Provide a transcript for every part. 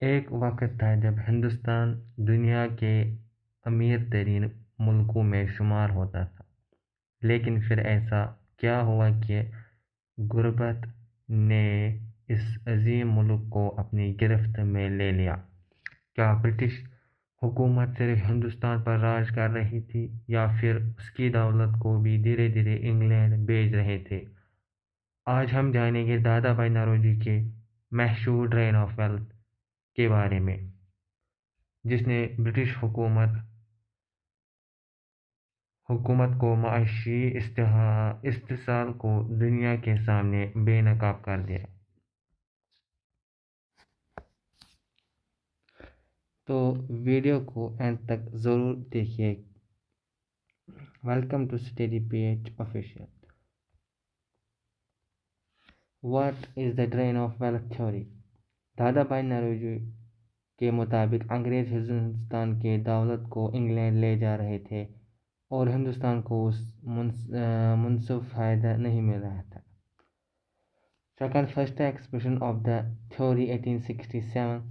एक वक़्त था जब हिंदुस्तान दुनिया के अमीर तरीन मुल्कों में शुमार होता था, लेकिन फिर ऐसा क्या हुआ कि गुर्बत ने इस अज़ीम मुल्क को अपनी गिरफ्त में ले लिया? क्या ब्रिटिश हुकूमत सिर्फ हिंदुस्तान पर राज कर रही थी या फिर उसकी दौलत को भी धीरे-धीरे इंग्लैंड भेज रहे थे? आज हम जानेंगे दादा भाई नौरोजी के मशहूर ड्रेन ऑफ वेल्थ के बारे में, जिसने ब्रिटिश हुकूमत को माशी इस्तिहसाल को दुनिया के सामने बेनकाब कर दिया। तो वीडियो को एंड तक ज़रूर देखिए। Welcome to study page official. What is the drain of wealth theory? Dadabhai Naoroji के मुताबिक अंग्रेज़ हिंदुस्तान के दौलत को इंग्लैंड ले जा रहे थे और हिंदुस्तान को उस मुनसिफ फ़ायदा नहीं मिल रहा था। Second, first expression of the theory 1867.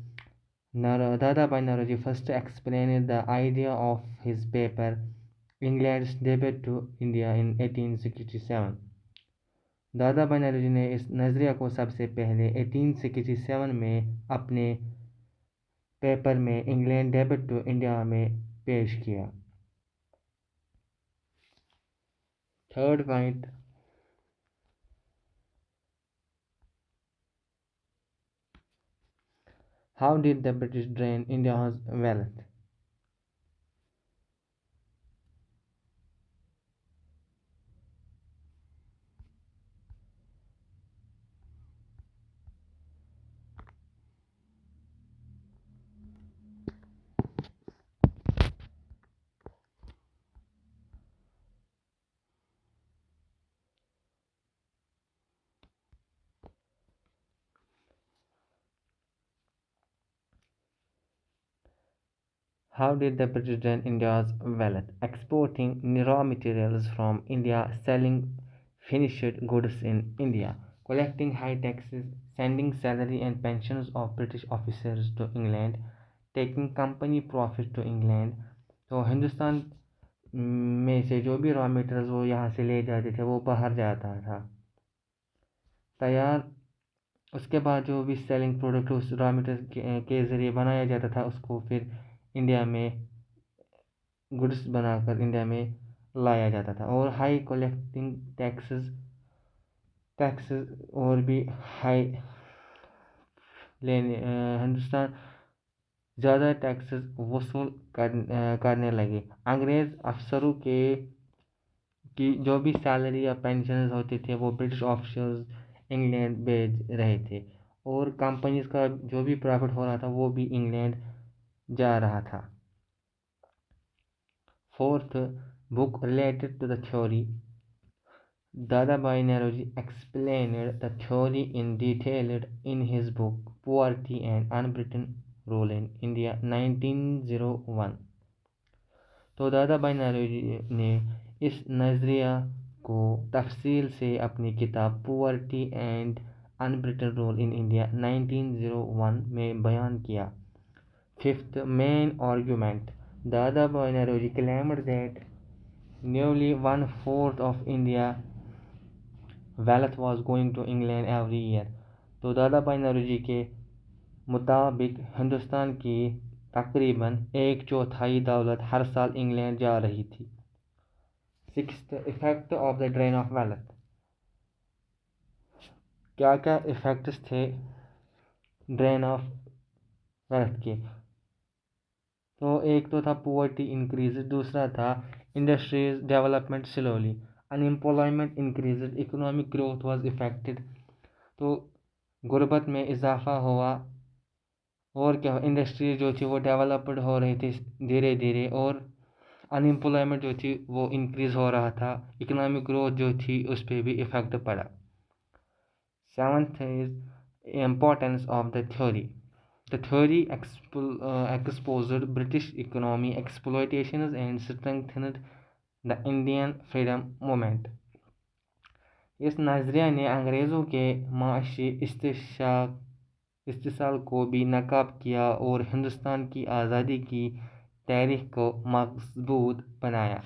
Dada Bhai Nauroji first explained the idea of his paper England's debut to India in 1867. दादा भाई नौरोजी ने इस नज़रिया को सबसे पहले 1867 में अपने पेपर में इंग्लैंड डेब्यूट टू इंडिया में पेश किया। Third point, how did the British drain India's wealth? How did the British drain India's wealth? Exporting raw materials from India, selling finished goods in India, collecting high taxes, sending salary and pensions of British officers to England, taking company profits to England। तो हिंदुस्तान में से जो भी raw materials वो यहाँ से ले जाते थे वो बाहर जाता था तैयार। उसके बाद जो भी सेलिंग प्रोडक्ट उस रॉ मटेरियल के ज़रिए बनाया जाता था उसको फिर इंडिया में गुड्स बनाकर इंडिया में लाया जाता था। और हाई कलेक्टिंग टैक्सेस और भी हाई लेने हिंदुस्तान ज़्यादा टैक्सेस वसूल करने लगे। अंग्रेज़ अफसरों के की जो भी सैलरी या पेंशन होते थे वो ब्रिटिश ऑफिसर्स इंग्लैंड भेज रहे थे और कंपनीज का जो भी प्रॉफिट हो रहा था वो भी इंग्लैंड जा रहा था। Fourth, book related to the theory. Dada Bhai Nauroji explained the theory in detail in his book Poverty and Unwritten Rule in India 1901। तो दादा भाई नौरोजी ने इस नज़रिया को तफसील से अपनी किताब poverty and unBritish rule in India 1901 में बयान किया। Fifth, main argument. Dada Bhai Nauroji claimed that nearly one-fourth of India wealth was going to England every year। तो दादा भाई नौरोजी के मुताबिक हिंदुस्तान की तकरीबन 1/4 दौलत हर साल इंग्लैंड जा रही थी। Sixth, effect of the drain of wealth. क्या क्या इफेक्ट्स थे ड्रेन ऑफ वेल्थ के? तो एक तो था पुअर्टी इंक्रीज, दूसरा था industries development slowly, unemployment increase, economic growth was affected. तो गुर्बत में इजाफा हुआ और क्या, इंडस्ट्रीज जो थी वो डेवलप्ड हो रही थी धीरे धीरे और अनएम्प्लॉयमेंट जो थी वो इंक्रीज हो रहा था, इकोनॉमिक ग्रोथ जो थी उस पर भी इफेक्ट पड़ा। Seventh is importance of the theory. The theory exposed British economy exploitations and strengthened the Indian freedom movement। इस नज़रिया ने अंग्रेज़ों के माशी इस्तीसाल को भी नाकाब किया और हिंदुस्तान की आज़ादी की तारीख को मजबूत बनाया।